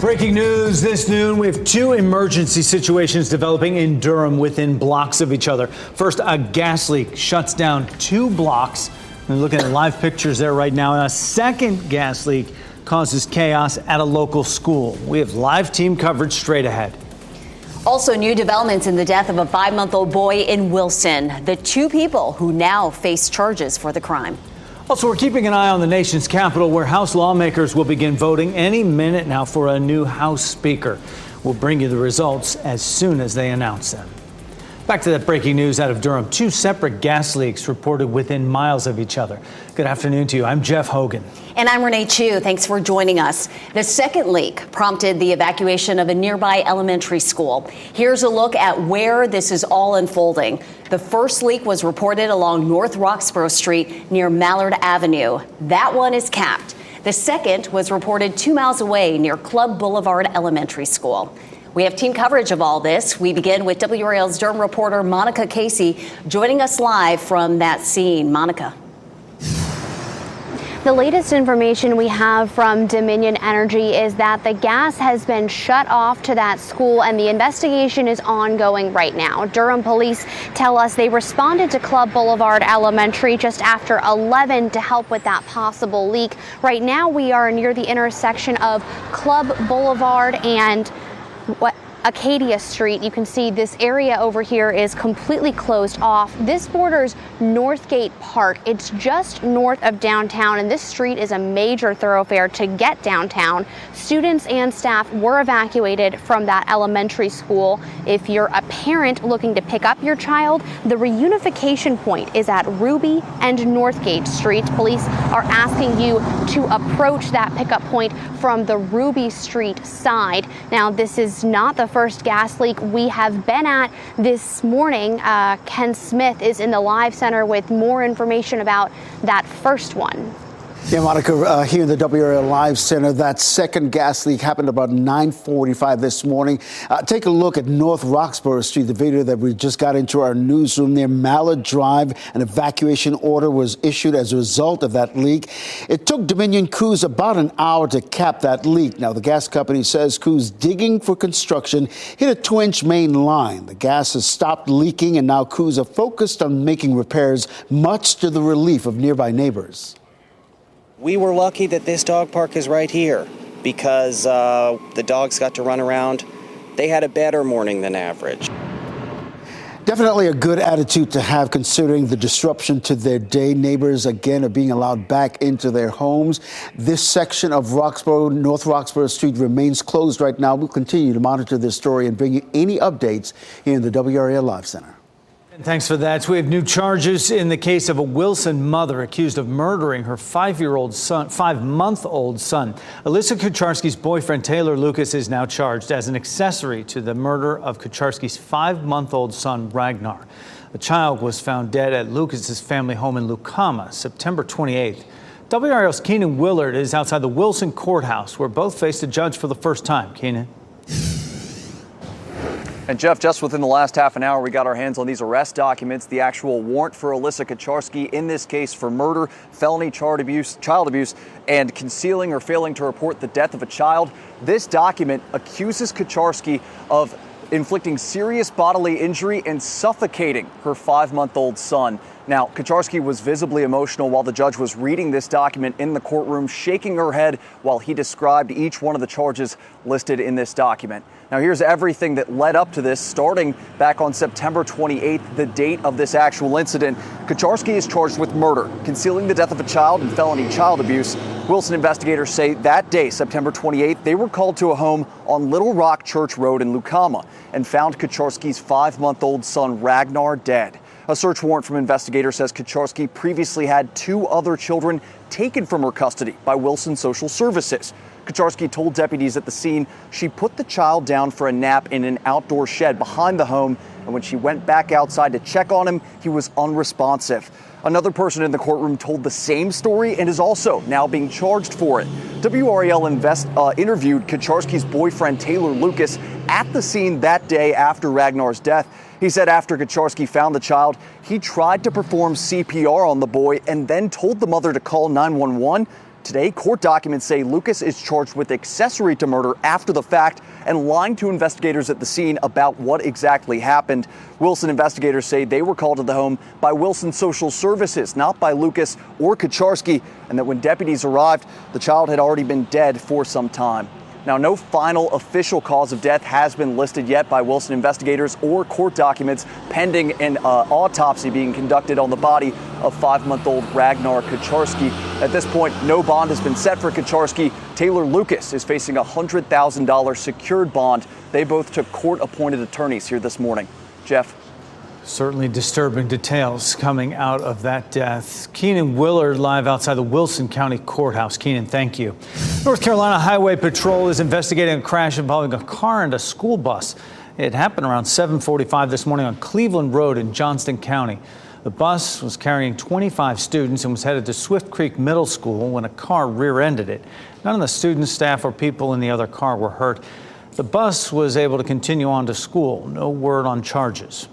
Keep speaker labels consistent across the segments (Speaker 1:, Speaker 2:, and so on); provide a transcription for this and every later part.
Speaker 1: Breaking news this noon. We have two emergency situations developing in Durham within blocks of each other. First, a gas leak shuts down 2 blocks. We're looking at live pictures there right now. And a second gas leak causes chaos at a local school. We have live team coverage straight ahead.
Speaker 2: Also, new developments in the death of a 5-month-old boy in Wilson. The 2 people who now face charges for the crime.
Speaker 1: Also, we're keeping an eye on the nation's capital, where House lawmakers will begin voting any minute now for a new House Speaker. We'll bring you the results as soon as they announce them. Back to that breaking news out of Durham. 2 separate gas leaks reported within miles of each other. Good afternoon to you. I'm Jeff Hogan.
Speaker 2: And I'm Renee Chu. Thanks for joining us. The second leak prompted the evacuation of a nearby elementary school. Here's a look at where this is all unfolding. The first leak was reported along North Roxborough Street near Mallard Avenue. That one is capped. The second was reported 2 miles away near Club Boulevard Elementary School. We have team coverage of all this. We begin with WRAL's Durham reporter Monica Casey joining us live from that scene. Monica.
Speaker 3: The latest information we have from Dominion Energy is that the gas has been shut off to that school and the investigation is ongoing right now. Durham police tell us they responded to Club Boulevard Elementary just after 11 to help with that possible leak. Right now we are near the intersection of Club Boulevard and Acadia Street. You can see this area over here is completely closed off. This borders Northgate Park. It's just north of downtown, and this street is a major thoroughfare to get downtown. Students and staff were evacuated from that elementary school. If you're a parent looking to pick up your child, the reunification point is at Ruby and Northgate Street. Police are asking you to approach that pickup point from the Ruby Street side. Now, this is not the first gas leak we have been at this morning. Ken Smith is in the live center with more information about that first one.
Speaker 4: Yeah, Monica, here in the WRAL Live Center, that second gas leak happened about 9:45 this morning. Take a look at North Roxborough Street, the video that we just got into our newsroom near Mallard Drive. An evacuation order was issued as a result of that leak. It took Dominion crews about an hour to cap that leak. Now, the gas company says crews digging for construction hit a 2-inch main line. The gas has stopped leaking, and now crews are focused on making repairs, much to the relief of nearby neighbors.
Speaker 5: We were lucky that this dog park is right here because the dogs got to run around. They had a better morning than average.
Speaker 4: Definitely a good attitude to have considering the disruption to their day. Neighbors, again, are being allowed back into their homes. This section of Roxborough, North Roxborough Street remains closed right now. We'll continue to monitor this story and bring you any updates here in the WRAL Live Center.
Speaker 1: Thanks for that. So we have new charges in the case of a Wilson mother accused of murdering her 5-month-old son. Alyssa Kucharski's boyfriend, Taylor Lucas, is now charged as an accessory to the murder of Kucharski's 5-month-old son, Ragnar. The child was found dead at Lucas's family home in Lucama, September 28th. WRAL's Keenan Willard is outside the Wilson courthouse, where both faced a judge for the first time. Keenan.
Speaker 6: And Jeff, just within the last half an hour, we got our hands on these arrest documents, the actual warrant for Alyssa Kucharski in this case for murder, felony child abuse, and concealing or failing to report the death of a child. This document accuses Kucharski of inflicting serious bodily injury and suffocating her 5-month-old son. Now, Kucharski was visibly emotional while the judge was reading this document in the courtroom, shaking her head while he described each one of the charges listed in this document. Now, here's everything that led up to this, starting back on September 28th, the date of this actual incident. Kucharski is charged with murder, concealing the death of a child, and felony child abuse. Wilson investigators say that day, September 28th, they were called to a home on Little Rock Church Road in Lucama and found Kucharski's 5-month-old son, Ragnar, dead. A search warrant from investigators says Kucharski previously had 2 other children taken from her custody by Wilson Social Services. Kucharski told deputies at the scene she put the child down for a nap in an outdoor shed behind the home, and when she went back outside to check on him, he was unresponsive. Another person in the courtroom told the same story and is also now being charged for it. WRAL interviewed Kucharski's boyfriend, Taylor Lucas, at the scene that day after Ragnar's death. He said after Kucharski found the child, he tried to perform CPR on the boy and then told the mother to call 911. Today, court documents say Lucas is charged with accessory to murder after the fact and lying to investigators at the scene about what exactly happened. Wilson investigators say they were called to the home by Wilson Social Services, not by Lucas or Kucharski, and that when deputies arrived, the child had already been dead for some time. Now, no final official cause of death has been listed yet by Wilson investigators or court documents, pending an autopsy being conducted on the body of 5-month-old Ragnar Kucharski. At this point, no bond has been set for Kucharski. Taylor Lucas is facing a $100,000 secured bond. They both took court-appointed attorneys here this morning. Jeff.
Speaker 1: Certainly disturbing details coming out of that death. Keenan Willard live outside the Wilson County Courthouse. Keenan, thank you. North Carolina Highway Patrol is investigating a crash involving a car and a school bus. It happened around 7:45 this morning on Cleveland Road in Johnston County. The bus was carrying 25 students and was headed to Swift Creek Middle School when a car rear-ended it. None of the students, staff, or people in the other car were hurt. The bus was able to continue on to school. No word on charges.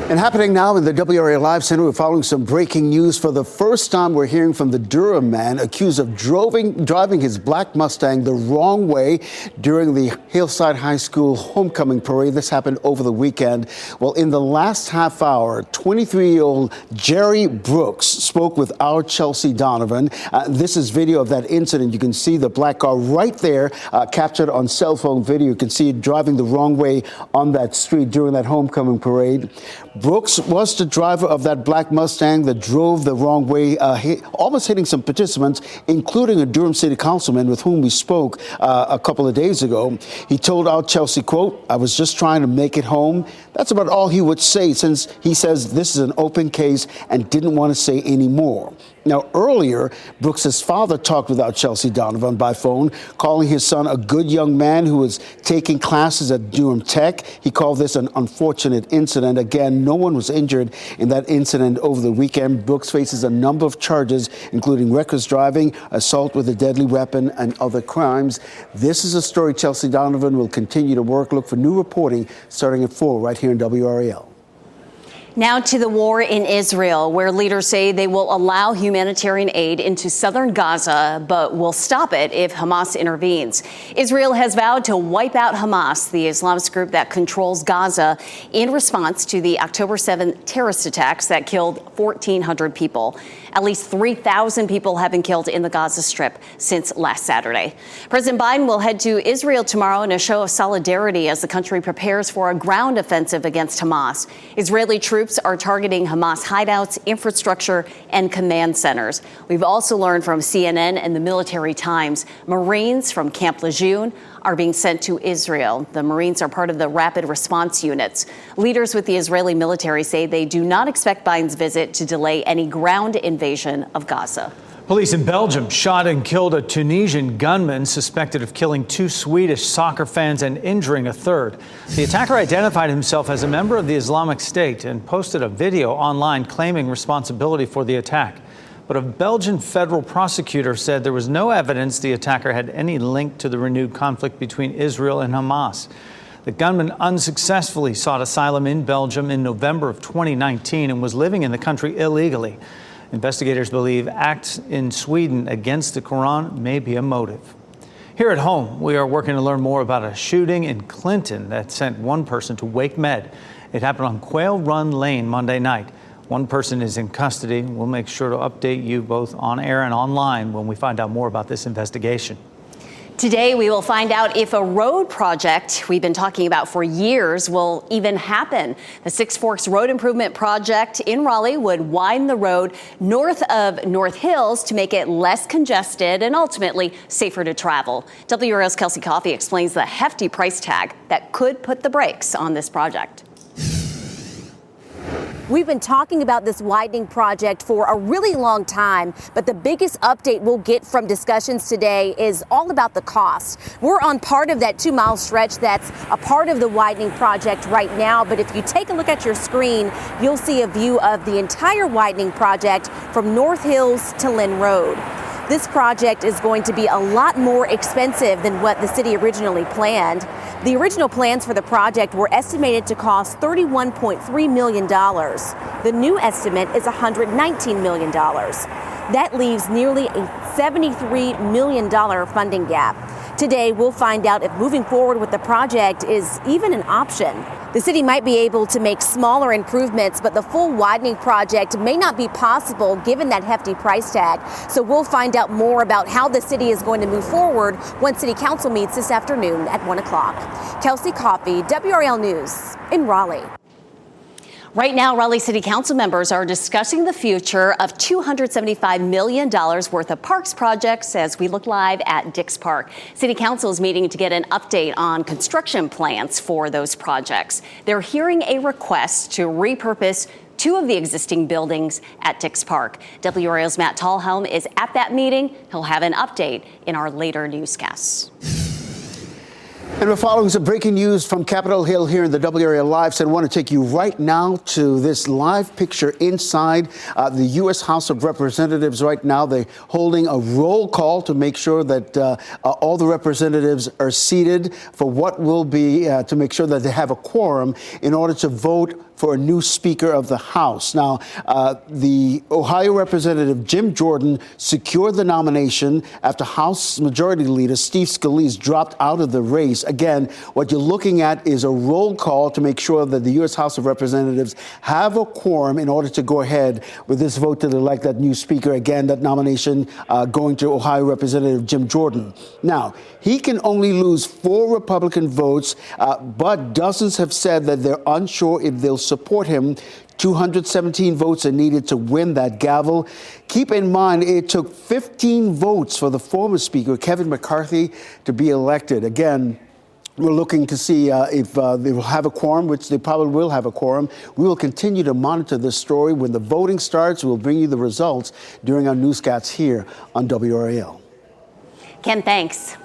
Speaker 4: And happening now in the WRAL Live Center, we're following some breaking news. For the first time, we're hearing from the Durham man accused of driving his black Mustang the wrong way during the Hillside High School homecoming parade. This happened over the weekend. Well, in the last half hour, 23-year-old Jerry Brooks spoke with our Chelsea Donovan. This is video of that incident. You can see the black car right there, captured on cell phone video. You can see it driving the wrong way on that street during that homecoming parade. Brooks was the driver of that black Mustang that drove the wrong way, almost hitting some participants, including a Durham City councilman with whom we spoke a couple of days ago. He told our Chelsea, quote, "I was just trying to make it home." That's about all he would say, since he says this is an open case and didn't want to say any more. Now, earlier, Brooks's father talked with our Chelsea Donovan by phone, calling his son a good young man who was taking classes at Durham Tech. He called this an unfortunate incident. Again, no one was injured in that incident over the weekend. Brooks faces a number of charges, including reckless driving, assault with a deadly weapon, and other crimes. This is a story Chelsea Donovan will continue to work. Look for new reporting starting at 4 right here in WRAL.
Speaker 2: Now to the war in Israel, where leaders say they will allow humanitarian aid into southern Gaza, but will stop it if Hamas intervenes. Israel has vowed to wipe out Hamas, the Islamist group that controls Gaza, in response to the October 7th terrorist attacks that killed 1,400 people. At least 3,000 people have been killed in the Gaza Strip since last Saturday. President Biden will head to Israel tomorrow in a show of solidarity as the country prepares for a ground offensive against Hamas. Israeli troops are targeting Hamas hideouts, infrastructure, and command centers. We've also learned from CNN and the Military Times, Marines from Camp Lejeune are being sent to Israel. The Marines are part of the rapid response units. Leaders with the Israeli military say they do not expect Biden's visit to delay any ground invasion of Gaza.
Speaker 1: Police in Belgium shot and killed a Tunisian gunman suspected of killing 2 Swedish soccer fans and injuring a third. The attacker identified himself as a member of the Islamic State and posted a video online claiming responsibility for the attack. But a Belgian federal prosecutor said there was no evidence the attacker had any link to the renewed conflict between Israel and Hamas. The gunman unsuccessfully sought asylum in Belgium in November of 2019 and was living in the country illegally. Investigators believe acts in Sweden against the Quran may be a motive. Here at home, we are working to learn more about a shooting in Clinton that sent one person to Wake Med. It happened on Quail Run Lane Monday night. One person is in custody. We'll make sure to update you both on air and online when we find out more about this investigation.
Speaker 2: Today, we will find out if a road project we've been talking about for years will even happen. The Six Forks Road Improvement Project in Raleigh would widen the road north of North Hills to make it less congested and ultimately safer to travel. WRAL's Kelsey Coffey explains the hefty price tag that could put the brakes on this project.
Speaker 7: We've been talking about this widening project for a really long time, but the biggest update we'll get from discussions today is all about the cost. We're on part of that 2-mile stretch that's a part of the widening project right now, but if you take a look at your screen, you'll see a view of the entire widening project from North Hills to Lynn Road. This project is going to be a lot more expensive than what the city originally planned. The original plans for the project were estimated to cost $31.3 million. The new estimate is $119 million. That leaves nearly a $73 million funding gap. Today, we'll find out if moving forward with the project is even an option. The city might be able to make smaller improvements, but the full widening project may not be possible given that hefty price tag. So we'll find out more about how the city is going to move forward when City Council meets this afternoon at 1 o'clock. Kelsey Coffey, WRAL News in Raleigh.
Speaker 2: Right now, Raleigh City Council members are discussing the future of $275 million worth of parks projects as we look live at Dix Park. City Council is meeting to get an update on construction plans for those projects. They're hearing a request to repurpose two of the existing buildings at Dix Park. WRAL's Matt Tallhelm is at that meeting. He'll have an update in our later newscasts.
Speaker 4: And we're following some breaking news from Capitol Hill here in the WRAL Live. So I want to take you right now to this live picture inside the U.S. House of Representatives right now. They're holding a roll call to make sure that all the representatives are seated for what will be to make sure that they have a quorum in order to vote for a new Speaker of the House. Now, the Ohio Representative Jim Jordan secured the nomination after House Majority Leader Steve Scalise dropped out of the race. Again, what you're looking at is a roll call to make sure that the U.S. House of Representatives have a quorum in order to go ahead with this vote to elect that new Speaker. Again, that nomination going to Ohio Representative Jim Jordan. Now, he can only lose 4 Republican votes, but dozens have said that they're unsure if they'll support him. 217 votes are needed to win that gavel. Keep in mind, it took 15 votes for the former Speaker, Kevin McCarthy, to be elected. Again, we're looking to see if they will have a quorum, which they probably will have a quorum. We will continue to monitor this story. When the voting starts, we'll bring you the results during our newscasts here on WRAL.
Speaker 2: Ken, thanks.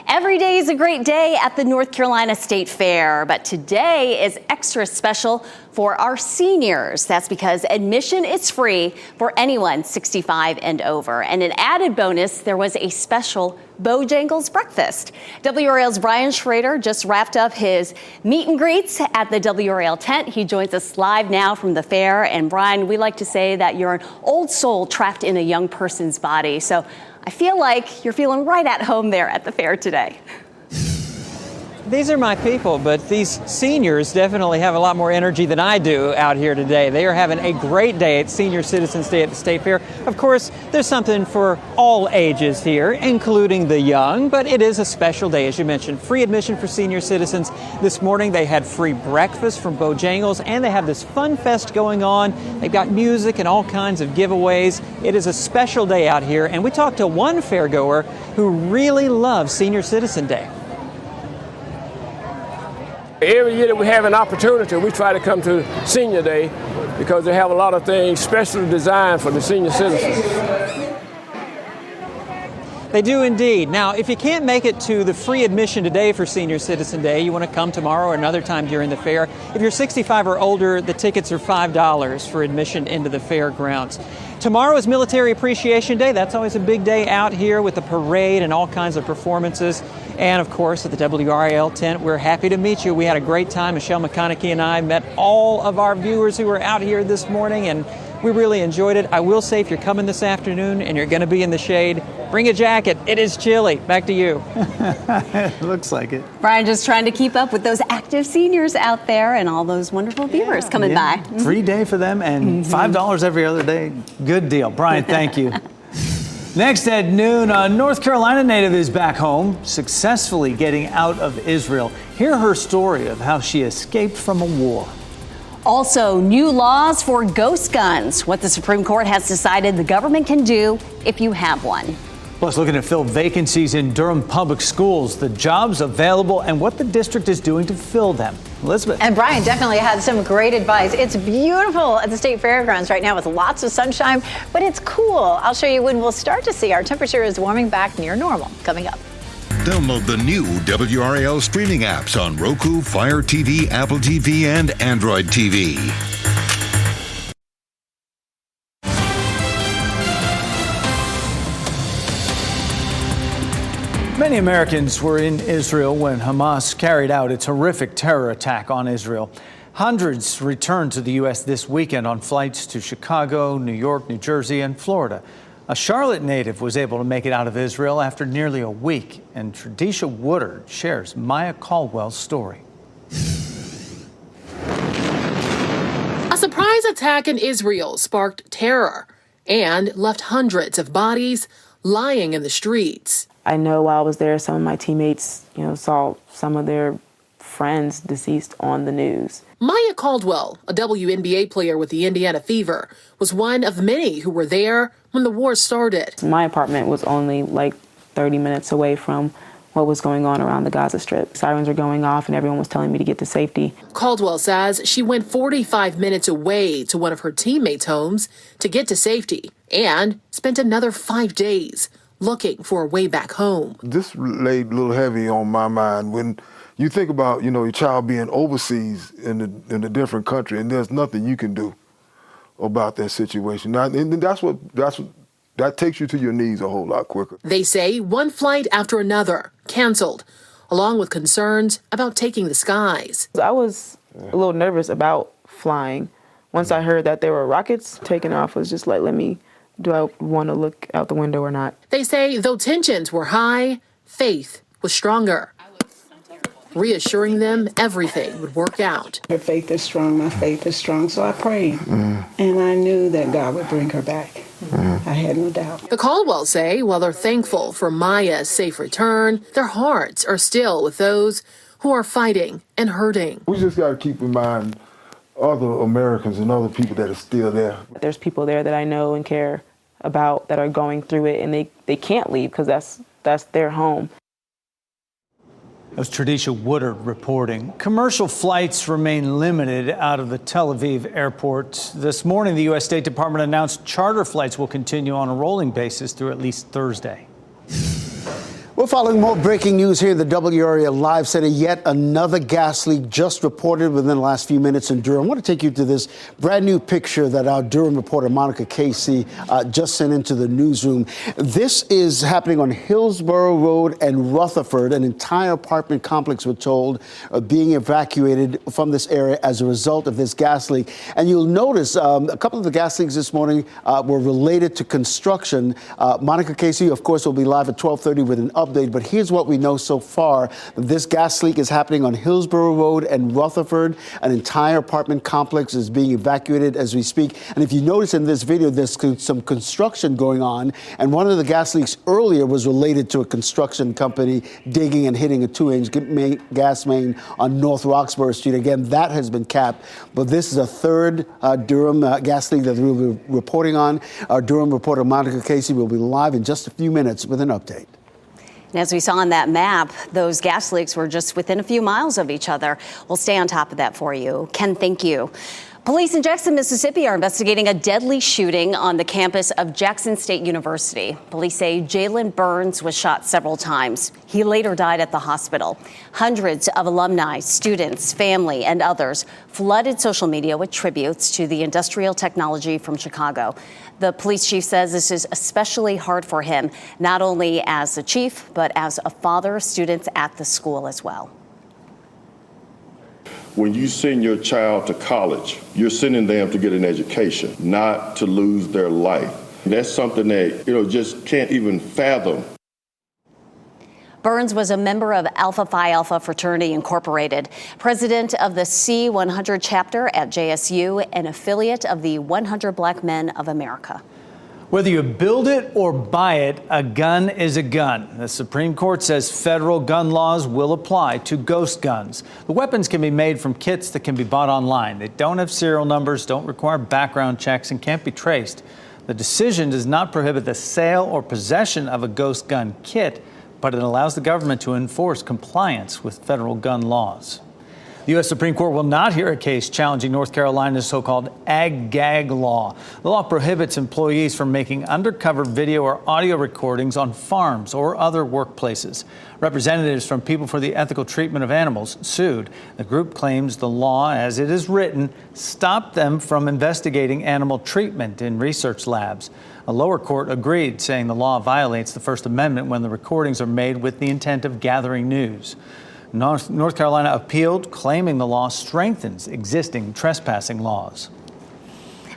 Speaker 2: Every day is a great day at the North Carolina State Fair, but today is extra special for our seniors. That's because admission is free for anyone 65 and over. And an added bonus, there was a special Bojangles breakfast. WRAL's Brian Schrader just wrapped up his meet and greets at the WRAL tent. He joins us live now from the fair. And Brian, we like to say that you're an old soul trapped in a young person's body. So I feel like you're feeling right at home there at the fair today.
Speaker 8: These are my people, but these seniors definitely have a lot more energy than I do out here today. They are having a great day at Senior Citizens Day at the State Fair. Of course, there's something for all ages here, including the young, but it is a special day, as you mentioned. Free admission for senior citizens. This morning they had free breakfast from Bojangles, and they have this fun fest going on. They've got music and all kinds of giveaways. It is a special day out here, and we talked to one fairgoer who really loves Senior Citizen Day.
Speaker 9: Every year that we have an opportunity, we try to come to Senior Day because they have a lot of things specially designed for the senior citizens.
Speaker 8: They do indeed. Now, if you can't make it to the free admission today for Senior Citizen Day, you want to come tomorrow or another time during the fair. If you're 65 or older, the tickets are $5 for admission into the fairgrounds. Tomorrow is Military Appreciation Day. That's always a big day out here with the parade and all kinds of performances. And of course, at the WRAL tent, we're happy to meet you. We had a great time. Michelle McConaughey and I met all of our viewers who were out here this morning, and we really enjoyed it. I will say, if you're coming this afternoon and you're going to be in the shade, bring a jacket. It is chilly. Back to you.
Speaker 1: Looks like it.
Speaker 2: Brian, just trying to keep up with those active seniors out there and all those wonderful viewers coming by.
Speaker 1: Free day for them and $5 every other day. Good deal. Brian, thank you. Next at noon, a North Carolina native is back home, successfully getting out of Israel. Hear her story of how she escaped from a war.
Speaker 2: Also, new laws for ghost guns, what the Supreme Court has decided the government can do if you have one.
Speaker 1: Plus, looking to fill vacancies in Durham public schools, the jobs available, and what the district is doing to fill them. Elizabeth.
Speaker 10: And Brian definitely had some great advice. It's beautiful at the State Fairgrounds right now with lots of sunshine, but it's cool. I'll show you when we'll start to see our temperature is warming back near normal coming up.
Speaker 11: Download the new WRAL streaming apps on Roku, Fire TV, Apple TV, and Android TV.
Speaker 1: Many Americans were in Israel when Hamas carried out its horrific terror attack on Israel. Hundreds returned to the U.S. this weekend on flights to Chicago, New York, New Jersey, and Florida. A Charlotte native was able to make it out of Israel after nearly a week, and Tradisha Woodard shares Maya Caldwell's story.
Speaker 12: A surprise attack in Israel sparked terror and left hundreds of bodies lying in the streets.
Speaker 13: I know while I was there, some of my teammates, saw some of their friends deceased on the news.
Speaker 12: Maya Caldwell, a WNBA player with the Indiana Fever, was one of many who were there when the war started.
Speaker 13: My apartment was only like 30 minutes away from what was going on around the Gaza Strip. Sirens were going off and everyone was telling me to get to safety.
Speaker 12: Caldwell says she went 45 minutes away to one of her teammates' homes to get to safety and spent another 5 days looking for a way back home.
Speaker 14: This laid a little heavy on my mind when you think about, your child being overseas in a different country, and there's nothing you can do about that situation. Now, and that takes you to your knees a whole lot quicker.
Speaker 12: They say one flight after another canceled, along with concerns about taking the skies.
Speaker 13: I was a little nervous about flying. Once I heard that there were rockets taking off, I was just like, do I want to look out the window or not?
Speaker 12: They say though tensions were high, faith was stronger, reassuring them everything would work out.
Speaker 15: Her faith is strong, my faith is strong, so I prayed. And I knew that God would bring her back. I had no doubt.
Speaker 12: The Caldwells say while they're thankful for Maya's safe return, their hearts are still with those who are fighting and hurting.
Speaker 14: We just got to keep in mind other Americans and other people that are still there.
Speaker 13: There's people there that I know and care about that are going through it, and they can't leave because that's their home.
Speaker 1: That was Tradisha Woodard reporting. Commercial flights remain limited out of the Tel Aviv airport. This morning, the U.S. State Department announced charter flights will continue on a rolling basis through at least Thursday.
Speaker 4: We're following more breaking news here in the WRAL Live Center. Yet another gas leak just reported within the last few minutes in Durham. I want to take you to this brand new picture that our Durham reporter Monica Casey just sent into the newsroom. This is happening on Hillsborough Road and Rutherford. An entire apartment complex, we're told, being evacuated from this area as a result of this gas leak. And you'll notice a couple of the gas leaks this morning were related to construction. Monica Casey, of course, will be live at 12:30 with an update. But here's what we know so far. This gas leak is happening on Hillsborough Road and Rutherford. An entire apartment complex is being evacuated as we speak. And if you notice in this video, there's some construction going on. And one of the gas leaks earlier was related to a construction company digging and hitting a 2-inch gas main on North Roxborough Street. Again, that has been capped. But this is a third Durham gas leak that we'll be reporting on. Our Durham reporter Monica Casey will be live in just a few minutes with an update.
Speaker 2: And as we saw on that map, those gas leaks were just within a few miles of each other. We'll stay on top of that for you. Ken, thank you. Police in Jackson, Mississippi are investigating a deadly shooting on the campus of Jackson State University. Police say Jalen Burns was shot several times. He later died at the hospital. Hundreds of alumni, students, family, and others flooded social media with tributes to the industrial technology from Chicago. The police chief says this is especially hard for him, not only as the chief, but as a father of students at the school as well.
Speaker 16: When you send your child to college, you're sending them to get an education, not to lose their life. That's something that, just can't even fathom.
Speaker 2: Burns was a member of Alpha Phi Alpha Fraternity Incorporated, president of the C100 chapter at JSU, and affiliate of the 100 Black Men of America.
Speaker 1: Whether you build it or buy it, a gun is a gun. The Supreme Court says federal gun laws will apply to ghost guns. The weapons can be made from kits that can be bought online. They don't have serial numbers, don't require background checks, and can't be traced. The decision does not prohibit the sale or possession of a ghost gun kit, but it allows the government to enforce compliance with federal gun laws. The U.S. Supreme Court will not hear a case challenging North Carolina's so-called ag-gag law. The law prohibits employees from making undercover video or audio recordings on farms or other workplaces. Representatives from People for the Ethical Treatment of Animals sued. The group claims the law, as it is written, stopped them from investigating animal treatment in research labs. A lower court agreed, saying the law violates the First Amendment when the recordings are made with the intent of gathering news. North Carolina appealed, claiming the law strengthens existing trespassing laws.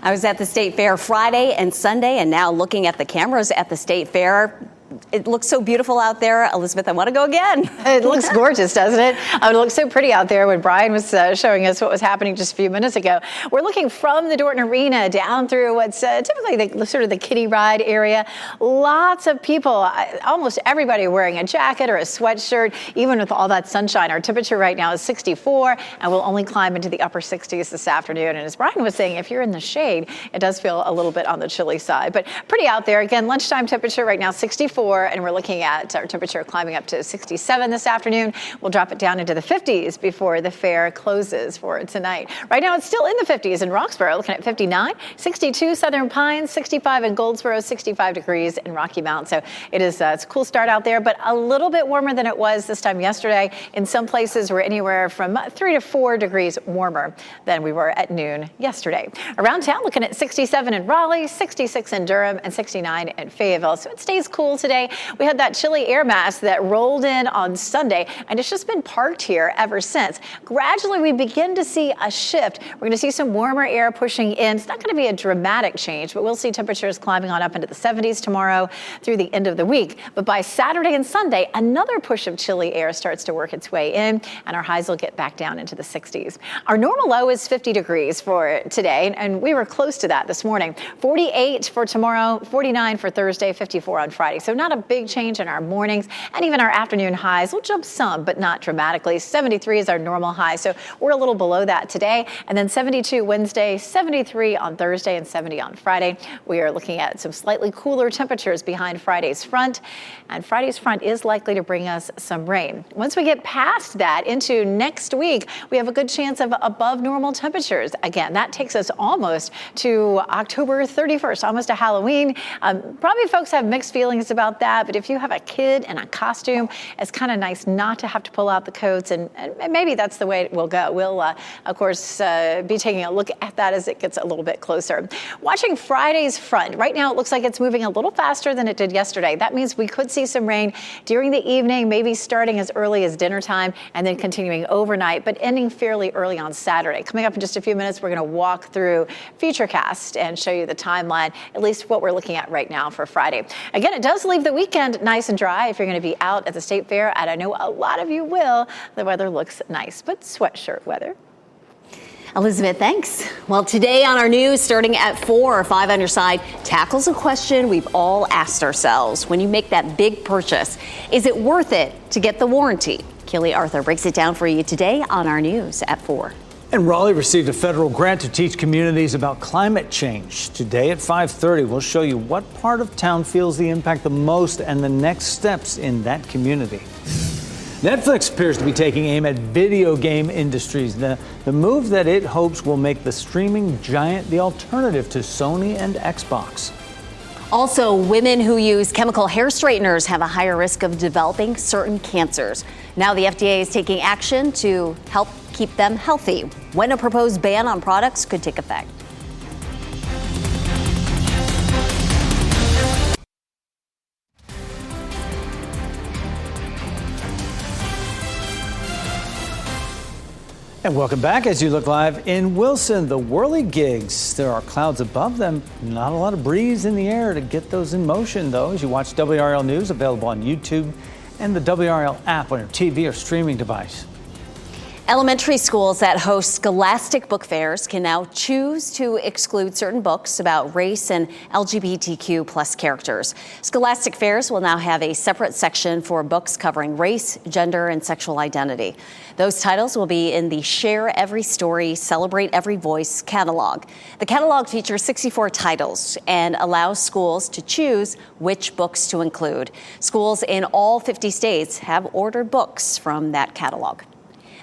Speaker 2: I was at the State Fair Friday and Sunday, and now looking at the cameras at the State Fair. It looks so beautiful out there. Elizabeth, I want to go again.
Speaker 10: It looks gorgeous, doesn't it? It looks so pretty out there when Brian was showing us what was happening just a few minutes ago. We're looking from the Dorton Arena down through what's typically sort of the kiddie ride area. Lots of people, almost everybody wearing a jacket or a sweatshirt, even with all that sunshine. Our temperature right now is 64, and we'll only climb into the upper 60s this afternoon. And as Brian was saying, if you're in the shade, it does feel a little bit on the chilly side, but pretty out there. Again, lunchtime temperature right now 64. And we're looking at our temperature climbing up to 67 this afternoon. We'll drop it down into the 50s before the fair closes for tonight. Right now, it's still in the 50s in Roxborough, looking at 59, 62 Southern Pines, 65 in Goldsboro, 65 degrees in Rocky Mount. So it's a cool start out there, but a little bit warmer than it was this time yesterday. In some places, we're anywhere from 3 to 4 degrees warmer than we were at noon yesterday. Around town, looking at 67 in Raleigh, 66 in Durham, and 69 in Fayetteville. So it stays cool today. We had that chilly air mass that rolled in on Sunday, and it's just been parked here ever since. Gradually, we begin to see a shift. We're going to see some warmer air pushing in. It's not going to be a dramatic change, but we'll see temperatures climbing on up into the 70s tomorrow through the end of the week. But by Saturday and Sunday, another push of chilly air starts to work its way in, and our highs will get back down into the 60s. Our normal low is 50 degrees for today, and we were close to that this morning. 48 for tomorrow, 49 for Thursday, 54 on Friday. So not a big change in our mornings, and even our afternoon highs will jump some, but not dramatically. 73 is our normal high, so we're a little below that today. And then 72 Wednesday, 73 on Thursday, and 70 on Friday. We are looking at some slightly cooler temperatures behind Friday's front, and Friday's front is likely to bring us some rain. Once we get past that into next week, we have a good chance of above normal temperatures. Again, that takes us almost to October 31st, almost to Halloween. Probably folks have mixed feelings about that, but if you have a kid in a costume, it's kind of nice not to have to pull out the coats, and maybe that's the way it will go. We'll, of course, be taking a look at that as it gets a little bit closer. Watching Friday's front. Right now, it looks like it's moving a little faster than it did yesterday. That means we could see some rain during the evening, maybe starting as early as dinner time and then continuing overnight, but ending fairly early on Saturday. Coming up in just a few minutes, we're going to walk through Futurecast and show you the timeline, at least what we're looking at right now for Friday. Again, it does leave the weekend nice and dry if you're going to be out at the State Fair, and I know a lot of you will. The weather looks nice, but sweatshirt weather.
Speaker 2: Elizabeth, thanks. Well, today on our news, starting at 4 or 5 on your side, tackles a question we've all asked ourselves. When you make that big purchase, is it worth it to get the warranty? Keely Arthur breaks it down for you today on our news at 4.
Speaker 1: And Raleigh received a federal grant to teach communities about climate change. Today at 5:30, we'll show you what part of town feels the impact the most and the next steps in that community. Netflix appears to be taking aim at video game industries, the move that it hopes will make the streaming giant the alternative to Sony and Xbox.
Speaker 2: Also, women who use chemical hair straighteners have a higher risk of developing certain cancers. Now the FDA is taking action to help keep them healthy. When a proposed ban on products could take effect.
Speaker 1: And welcome back as you look live in Wilson, the whirligigs. There are clouds above them, not a lot of breeze in the air to get those in motion, though, as you watch WRAL News, available on YouTube and the WRAL app on your TV or streaming device.
Speaker 2: Elementary schools that host scholastic book fairs can now choose to exclude certain books about race and LGBTQ plus characters. Scholastic fairs will now have a separate section for books covering race, gender, and sexual identity. Those titles will be in the Share Every Story, Celebrate Every Voice catalog. The catalog features 64 titles and allows schools to choose which books to include. Schools in all 50 states have ordered books from that catalog.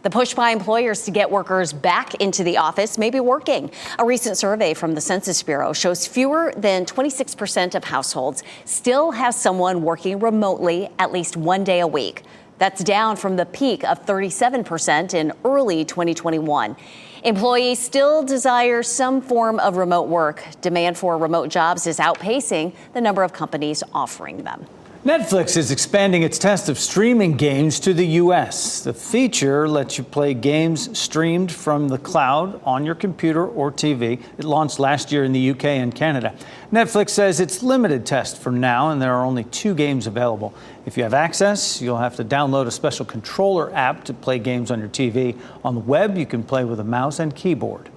Speaker 2: The push by employers to get workers back into the office may be working. A recent survey from the Census Bureau shows fewer than 26% of households still have someone working remotely at least one day a week. That's down from the peak of 37% in early 2021. Employees still desire some form of remote work. Demand for remote jobs is outpacing the number of companies offering them.
Speaker 1: Netflix is expanding its test of streaming games to the U.S. The feature lets you play games streamed from the cloud on your computer or TV. It launched last year in the UK and Canada. Netflix says it's limited test for now, and there are only 2 games available. If you have access, you'll have to download a special controller app to play games on your TV. On the web, you can play with a mouse and keyboard.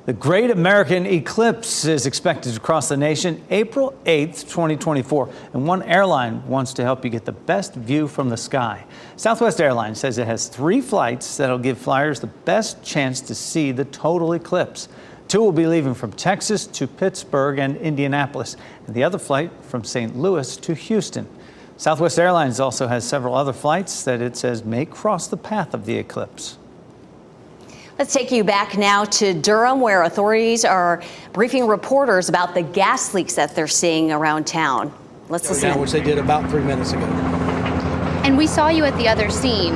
Speaker 1: The Great American Eclipse is expected to cross the nation April 8th, 2024, and one airline wants to help you get the best view from the sky. Southwest Airlines says it has 3 flights that'll give flyers the best chance to see the total eclipse. 2 will be leaving from Texas to Pittsburgh and Indianapolis, and the other flight from St. Louis to Houston. Southwest Airlines also has several other flights that it says may cross the path of the eclipse.
Speaker 2: Let's take you back now to Durham, where authorities are briefing reporters about the gas leaks that they're seeing around town. Let's listen.
Speaker 17: Which they did about 3 minutes ago.
Speaker 3: And we saw you at the other scene.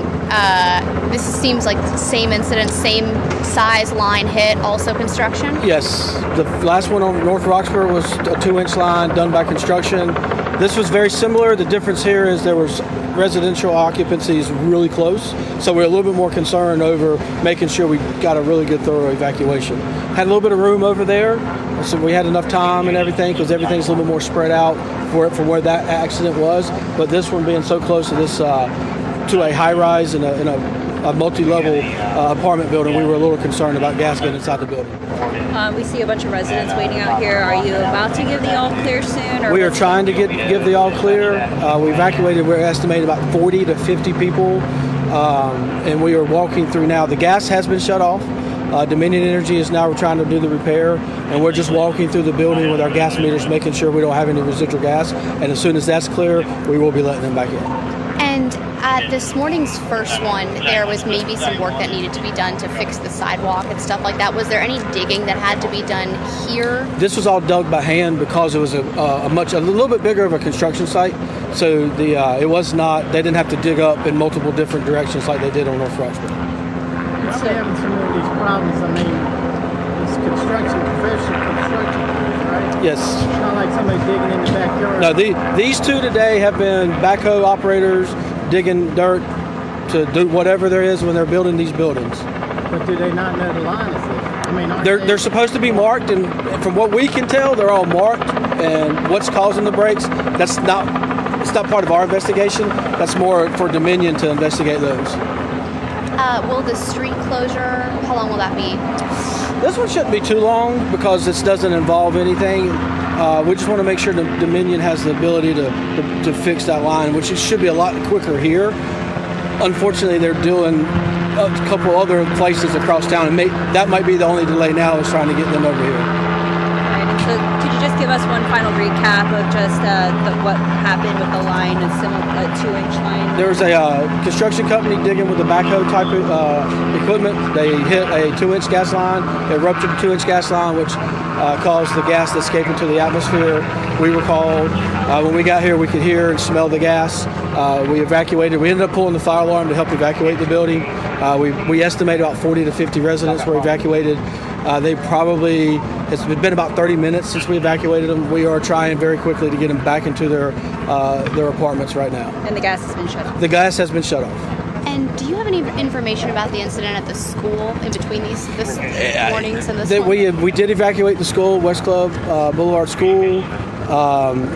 Speaker 3: This seems like the same incident, same size line hit, also construction?
Speaker 17: Yes. The last one on North Roxborough was a 2-inch line done by construction. This was very similar. The difference here is there was residential occupancies really close, so we're a little bit more concerned over making sure we got a really good thorough evacuation. Had a little bit of room over there, so we had enough time and everything because everything's a little bit more spread out for where that accident was. But this one being so close to this to a high-rise in a multi-level apartment building, we were a little concerned about gas getting inside the building.
Speaker 18: We see a bunch of residents waiting out here. Are you about to give the all clear soon? Or
Speaker 17: we are trying to give the all clear. We evacuated, we're estimating about 40 to 50 people, and we are walking through now. The gas has been shut off. Dominion Energy is now trying to do the repair, and we're just walking through the building with our gas meters, making sure we don't have any residual gas. And as soon as that's clear, we will be letting them back in.
Speaker 3: And at this morning's first one, there was maybe some work that needed to be done to fix the sidewalk and stuff like that. Was there any digging that had to be done here?
Speaker 17: This was all dug by hand because it was a little bit bigger of a construction site. So it was not, they didn't have to dig up in multiple different directions like they did on North Roxborough.
Speaker 19: We're having some of these problems. I mean, it's construction, professional construction, right?
Speaker 17: Yes.
Speaker 19: It's not like somebody digging in the backyard.
Speaker 17: No, these 2 today have been backhoe operators digging dirt to do whatever there is when they're building these buildings.
Speaker 19: But do they not know the line is there? I mean,
Speaker 17: they're supposed to be marked, and from what we can tell, they're all marked. And what's causing the breaks, it's not part of our investigation. That's more for Dominion to investigate those.
Speaker 3: Will the street closure, how long will that be?
Speaker 17: This one shouldn't be too long because this doesn't involve anything. We just want to make sure that Dominion has the ability to fix that line, which it should be a lot quicker here. Unfortunately, they're doing a couple other places across town, and that might be the only delay now is trying to get them over here.
Speaker 18: Right. So could you just give us one final recap of just what happened with the line, a 2-inch line?
Speaker 17: There was a construction company digging with a backhoe type of equipment. They hit a 2-inch gas line. They ruptured the 2-inch gas line, which caused the gas to escape into the atmosphere. We were called. When we got here, we could hear and smell the gas. We evacuated. We ended up pulling the fire alarm to help evacuate the building. We estimate about 40 to 50 residents were evacuated. It's been about 30 minutes since we evacuated them. We are trying very quickly to get them back into their apartments right now.
Speaker 18: And the gas has been shut off?
Speaker 17: The gas has been shut off.
Speaker 3: And do you have any information about the incident at the school in between this mornings and this one?
Speaker 17: We did evacuate the school, West Club Boulevard School.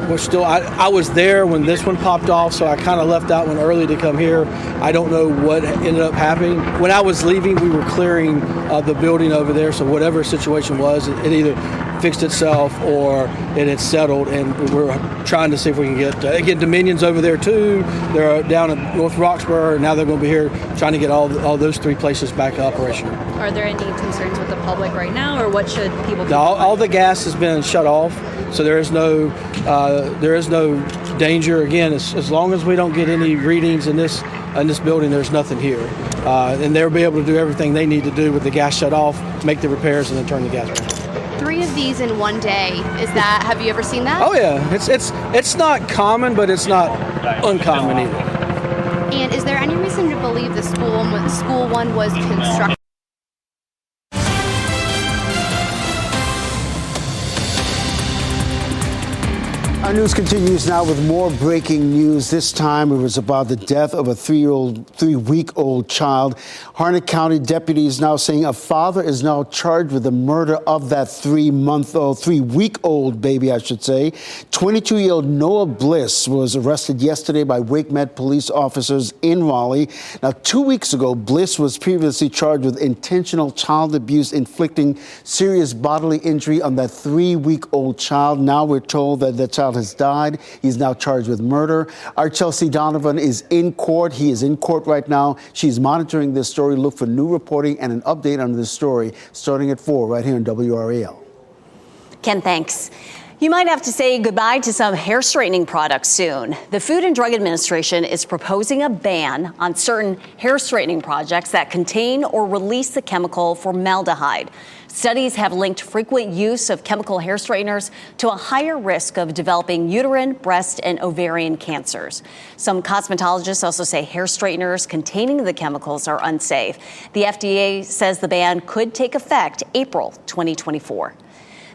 Speaker 17: We're still. I was there when this one popped off, so I kind of left that one early to come here. I don't know what ended up happening. When I was leaving, we were clearing the building over there, so whatever situation was, it either fixed itself or it had settled, and we're trying to see if we can get Dominion's over there too. They're down at North Roxborough, and now they're going to be here trying to get all those 3 places back operational.
Speaker 18: Are there any concerns with the public right now, or what should people do?
Speaker 17: All the gas has been shut off, so there is no danger. Again, as long as we don't get any readings in this building, there's nothing here, and they'll be able to do everything they need to do with the gas shut off, make the repairs, and then turn the gas back on.
Speaker 3: 3 of these in one day. Have you ever seen that?
Speaker 17: Oh yeah, it's not common, but it's not uncommon either.
Speaker 3: And is there any reason to believe the school one was constructed?
Speaker 4: Our news continues now with more breaking news. This time it was about the death of a 3-week-old child. Harnett County deputies now saying a father is now charged with the murder of that 3-week-old baby, I should say. 22-year-old Noah Bliss was arrested yesterday by Wake Med police officers in Raleigh. Now, 2 weeks ago, Bliss was previously charged with intentional child abuse, inflicting serious bodily injury on that 3-week-old child. Now we're told that the child has died. He's now charged with murder. Our Chelsea Donovan is in court. He is in court right now. She's monitoring this story. Look for new reporting and an update on this story starting at 4 right here on WRAL.
Speaker 2: Ken, thanks. You might have to say goodbye to some hair straightening products soon. The Food and Drug Administration is proposing a ban on certain hair straightening products that contain or release the chemical formaldehyde. Studies have linked frequent use of chemical hair straighteners to a higher risk of developing uterine, breast, and ovarian cancers. Some cosmetologists also say hair straighteners containing the chemicals are unsafe. The FDA says the ban could take effect April 2024.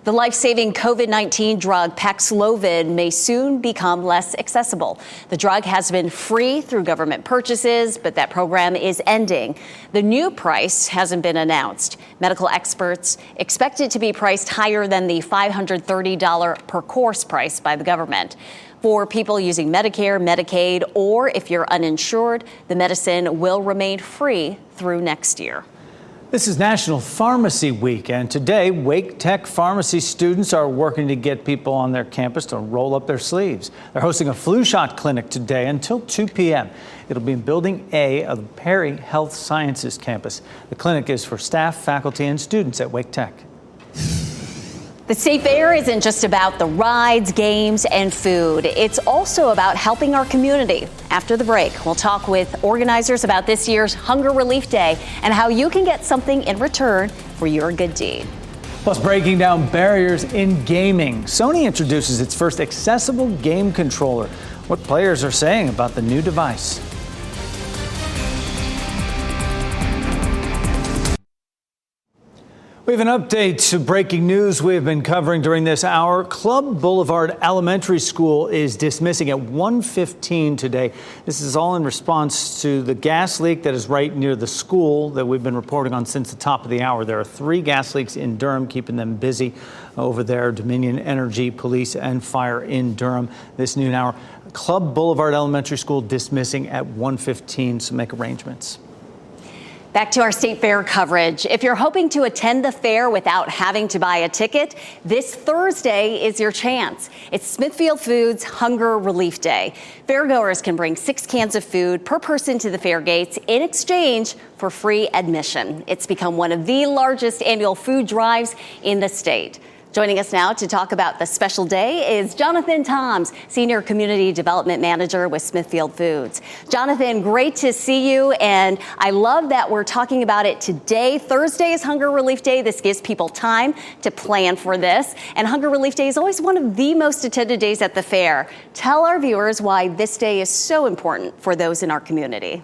Speaker 2: The life-saving COVID-19 drug Paxlovid may soon become less accessible. The drug has been free through government purchases, but that program is ending. The new price hasn't been announced. Medical experts expect it to be priced higher than the $530 per course price by the government. For people using Medicare, Medicaid, or if you're uninsured, the medicine will remain free through next year.
Speaker 1: This is National Pharmacy Week, and today, Wake Tech pharmacy students are working to get people on their campus to roll up their sleeves. They're hosting a flu shot clinic today until 2 p.m. It'll be in Building A of the Perry Health Sciences campus. The clinic is for staff, faculty, and students at Wake Tech.
Speaker 2: The State Fair isn't just about the rides, games, and food. It's also about helping our community. After the break, we'll talk with organizers about this year's Hunger Relief Day and how you can get something in return for your good deed.
Speaker 1: Plus, breaking down barriers in gaming. Sony introduces its first accessible game controller. What players are saying about the new device. We have an update to breaking news we have been covering during this hour. Club Boulevard Elementary School is dismissing at 1:15 today. This is all in response to the gas leak that is right near the school that we've been reporting on since the top of the hour. There are 3 gas leaks in Durham, keeping them busy over there. Dominion Energy, Police, and Fire in Durham this noon hour. Club Boulevard Elementary School dismissing at 1:15, so make arrangements.
Speaker 2: Back to our State Fair coverage. If you're hoping to attend the fair without having to buy a ticket, this Thursday is your chance. It's Smithfield Foods Hunger Relief Day. Fairgoers can bring 6 cans of food per person to the fair gates in exchange for free admission. It's become one of the largest annual food drives in the state. Joining us now to talk about the special day is Jonathan Toms, Senior Community Development Manager with Smithfield Foods. Jonathan, great to see you, and I love that we're talking about it today. Thursday is Hunger Relief Day. This gives people time to plan for this, and Hunger Relief Day is always one of the most attended days at the fair. Tell our viewers why this day is so important for those in our community.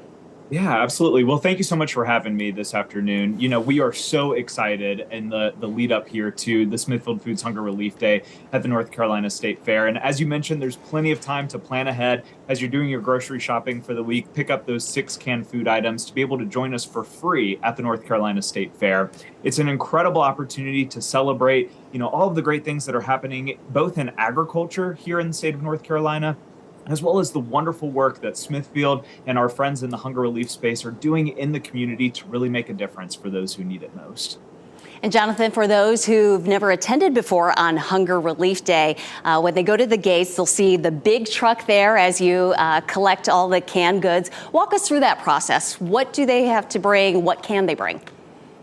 Speaker 20: Yeah, absolutely. Well, thank you so much for having me this afternoon. You know, we are so excited in the lead up here to the Smithfield Foods Hunger Relief Day at the North Carolina State Fair. And as you mentioned, there's plenty of time to plan ahead as you're doing your grocery shopping for the week. Pick up those 6 canned food items to be able to join us for free at the North Carolina State Fair. It's an incredible opportunity to celebrate, you know, all of the great things that are happening both in agriculture here in the state of North Carolina, as well as the wonderful work that Smithfield and our friends in the hunger relief space are doing in the community to really make a difference for those who need it most.
Speaker 2: And Jonathan, for those who've never attended before on Hunger Relief Day, when they go to the gates, they'll see the big truck there as you collect all the canned goods. Walk us through that process. What do they have to bring? What can they bring?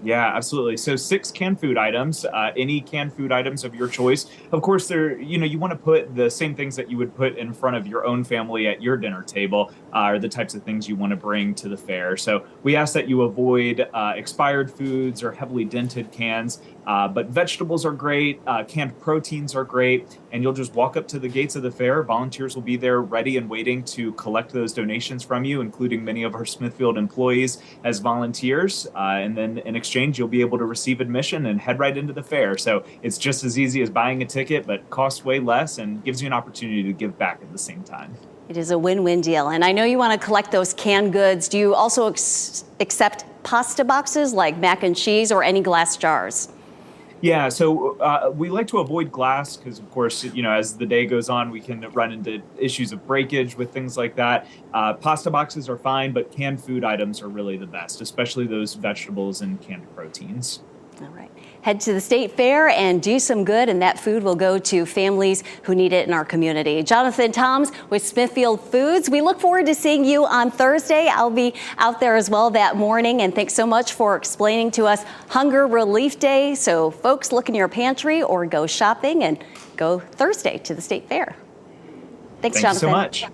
Speaker 20: Yeah, absolutely. So 6 canned food items, any canned food items of your choice. Of course, you want to put the same things that you would put in front of your own family at your dinner table are the types of things you want to bring to the fair. So we ask that you avoid expired foods or heavily dented cans. But vegetables are great, canned proteins are great, and you'll just walk up to the gates of the fair. Volunteers will be there ready and waiting to collect those donations from you, including many of our Smithfield employees as volunteers. And then in exchange, you'll be able to receive admission and head right into the fair. So it's just as easy as buying a ticket, but costs way less and gives you an opportunity to give back at the same time.
Speaker 2: It is a win-win deal. And I know you want to collect those canned goods. Do you also accept pasta boxes like mac and cheese or any glass jars?
Speaker 20: Yeah, so we like to avoid glass because, of course, as the day goes on, we can run into issues of breakage with things like that. Pasta boxes are fine, but canned food items are really the best, especially those vegetables and canned proteins.
Speaker 2: All right. Head to the State Fair and do some good, and that food will go to families who need it in our community. Jonathan Toms with Smithfield Foods. We look forward to seeing you on Thursday. I'll be out there as well that morning, and thanks so much for explaining to us Hunger Relief Day. So folks, look in your pantry or go shopping and go Thursday to the State Fair. Thanks, Jonathan.
Speaker 20: Thanks so much.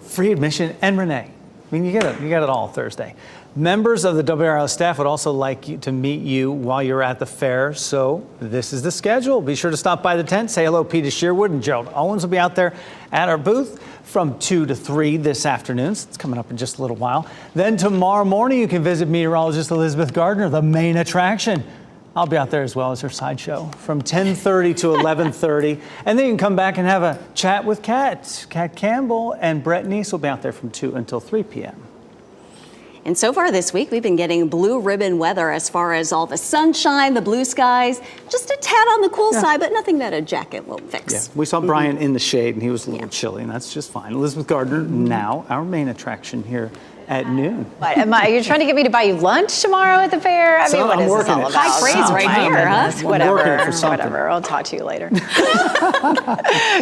Speaker 1: Free admission and Renee. I mean, you get it all Thursday. Members of the WRAL staff would also like to meet you while you're at the fair, so this is the schedule. Be sure to stop by the tent, say hello. Peter Sherwood and Gerald Owens will be out there at our booth from 2 to 3 this afternoon. So it's coming up in just a little while. Then tomorrow morning, you can visit meteorologist Elizabeth Gardner, the main attraction. I'll be out there as well as her sideshow from 10:30 to 11:30. And then you can come back and have a chat with Kat Campbell, and Brett Neese will be out there from 2 until 3 p.m.
Speaker 2: And so far this week, we've been getting blue ribbon weather as far as all the sunshine, the blue skies, just a tad on the cool side, but nothing that a jacket won't fix.
Speaker 1: Yeah, we saw Brian in the shade, and he was a little chilly, and that's just fine. Elizabeth Gardner, now our main attraction here at noon.
Speaker 10: What, are you trying to get me to buy you lunch tomorrow at the fair? I mean, what is this all about?
Speaker 2: High praise right here, huh?
Speaker 10: Whatever. I'll talk to you later.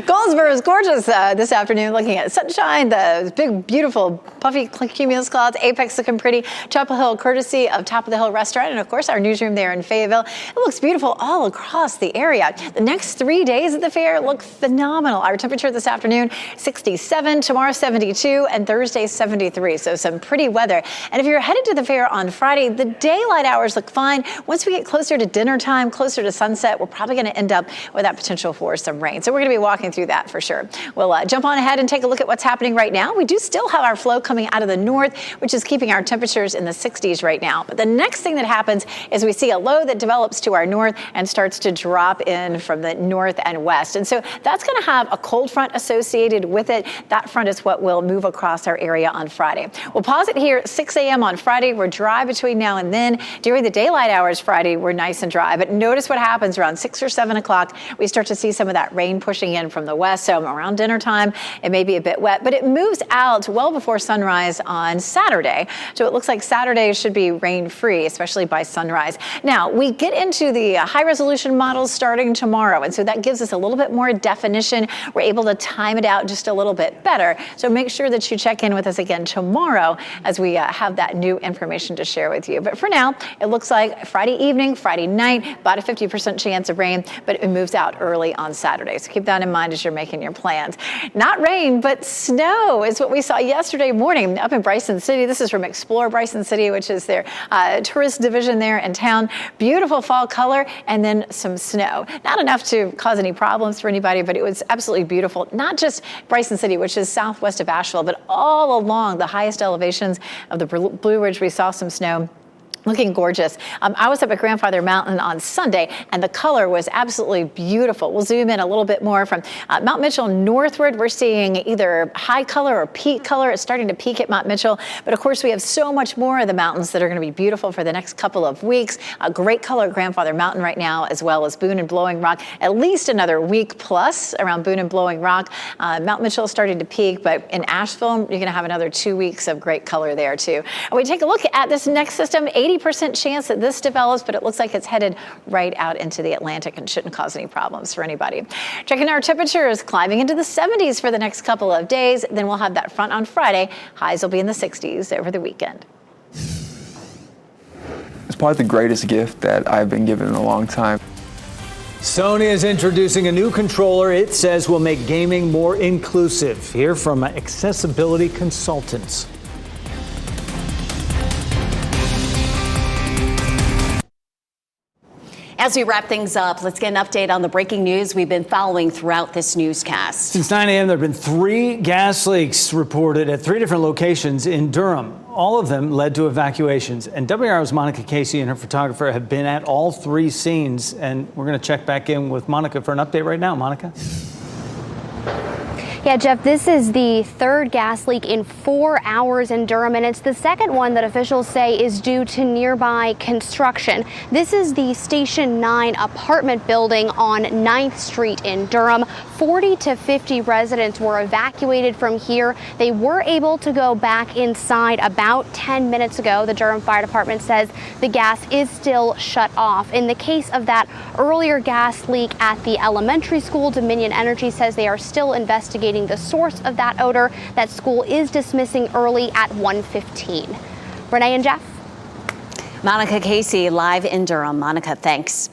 Speaker 10: Goldsboro is gorgeous this afternoon, looking at sunshine, the big, beautiful, puffy cumulus clouds, Apex looking pretty, Chapel Hill, courtesy of Top of the Hill Restaurant, and of course our newsroom there in Fayetteville. It looks beautiful all across the area. The next 3 days at the fair look phenomenal. Our temperature this afternoon, 67, tomorrow 72, and Thursday 73. So some pretty weather. And if you're headed to the fair on Friday, the daylight hours look fine. Once we get closer to dinner time, closer to sunset, we're probably going to end up with that potential for some rain. So we're going to be walking through that for sure. We'll jump on ahead and take a look at what's happening right now. We do still have our flow coming out of the north, which is keeping our temperatures in the 60s right now. But the next thing that happens is we see a low that develops to our north and starts to drop in from the north and west. And so that's going to have a cold front associated with it. That front is what will move across our area on Friday. We'll pause it here at 6 a.m. on Friday. We're dry between now and then. During the daylight hours Friday, we're nice and dry. But notice what happens around 6 or 7 o'clock. We start to see some of that rain pushing in from the west. So around dinner time, it may be a bit wet, but it moves out well before sunrise on Saturday. So it looks like Saturday should be rain-free, especially by sunrise. Now, we get into the high-resolution models starting tomorrow, and so that gives us a little bit more definition. We're able to time it out just a little bit better. So make sure that you check in with us again tomorrow as we have that new information to share with you. But for now, it looks like Friday evening, Friday night, about a 50% chance of rain, but it moves out early on Saturday. So keep that in mind as you're making your plans. Not rain, but snow is what we saw yesterday morning up in Bryson City. This is from Explore Bryson City, which is their tourist division there in town. Beautiful fall color and then some snow. Not enough to cause any problems for anybody, but it was absolutely beautiful. Not just Bryson City, which is southwest of Asheville, but all along the highest elevations of the Blue Ridge, we saw some snow. Looking gorgeous. I was up at Grandfather Mountain on Sunday, and the color was absolutely beautiful. We'll zoom in a little bit more from Mount Mitchell northward. We're seeing either high color or peak color. It's starting to peak at Mount Mitchell, but of course we have so much more of the mountains that are going to be beautiful for the next couple of weeks. A great color at Grandfather Mountain right now, as well as Boone and Blowing Rock. At least another week plus around Boone and Blowing Rock. Mount Mitchell is starting to peak, but in Asheville, you're going to have another 2 weeks of great color there too. And we take a look at this next system. 80% chance that this develops, but it looks like it's headed right out into the Atlantic and shouldn't cause any problems for anybody. Checking our temperatures, climbing into the 70s for the next couple of days. Then we'll have that front on Friday. Highs will be in the 60s over the weekend.
Speaker 21: It's probably the greatest gift that I've been given in a long time.
Speaker 1: Sony is introducing a new controller it says will make gaming more inclusive. Hear from accessibility consultants.
Speaker 2: As we wrap things up, let's get an update on the breaking news we've been following throughout this newscast.
Speaker 1: Since 9 a.m., there have been 3 gas leaks reported at 3 different locations in Durham. All of them led to evacuations. And WRAL's Monica Casey and her photographer have been at all 3 scenes. And we're going to check back in with Monica for an update right now. Monica?
Speaker 3: Yeah, Jeff, this is the 3rd gas leak in 4 hours in Durham, and it's the 2nd one that officials say is due to nearby construction. This is the Station 9 apartment building on 9th Street in Durham. 40 to 50 residents were evacuated from here. They were able to go back inside about 10 minutes ago. The Durham Fire Department says the gas is still shut off. In the case of that earlier gas leak at the elementary school, Dominion Energy says they are still investigating the source of that odor. That school is dismissing early at 1:15. Renee and Jeff.
Speaker 2: Monica Casey live in Durham. Monica, thanks.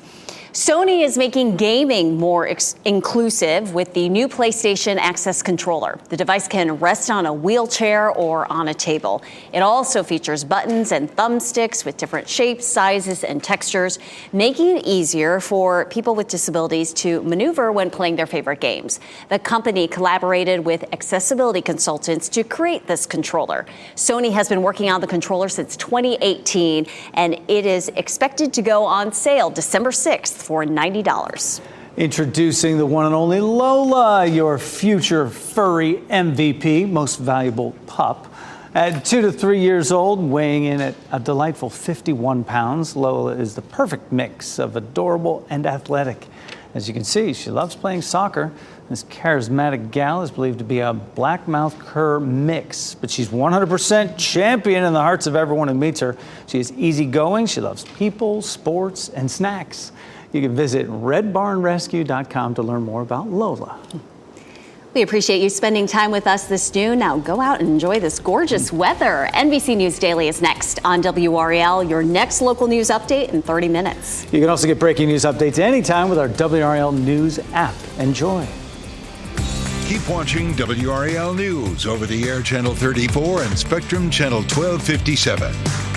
Speaker 2: Sony is making gaming more inclusive with the new PlayStation Access controller. The device can rest on a wheelchair or on a table. It also features buttons and thumbsticks with different shapes, sizes, and textures, making it easier for people with disabilities to maneuver when playing their favorite games. The company collaborated with accessibility consultants to create this controller. Sony has been working on the controller since 2018, and it is expected to go on sale December 6th. For $90.
Speaker 1: Introducing the one and only Lola, your future furry MVP, most valuable pup. At 2 to 3 years old, weighing in at a delightful 51 pounds, Lola is the perfect mix of adorable and athletic. As you can see, she loves playing soccer. This charismatic gal is believed to be a black-mouthed cur mix, but she's 100% champion in the hearts of everyone who meets her. She is easygoing. She loves people, sports, and snacks. You can visit redbarnrescue.com to learn more about Lola.
Speaker 2: We appreciate you spending time with us this noon. Now go out and enjoy this gorgeous weather. NBC News Daily is next on WRAL, your next local news update in 30 minutes.
Speaker 1: You can also get breaking news updates anytime with our WRAL News app. Enjoy.
Speaker 11: Keep watching WRAL News over the air channel 34 and Spectrum channel 1257.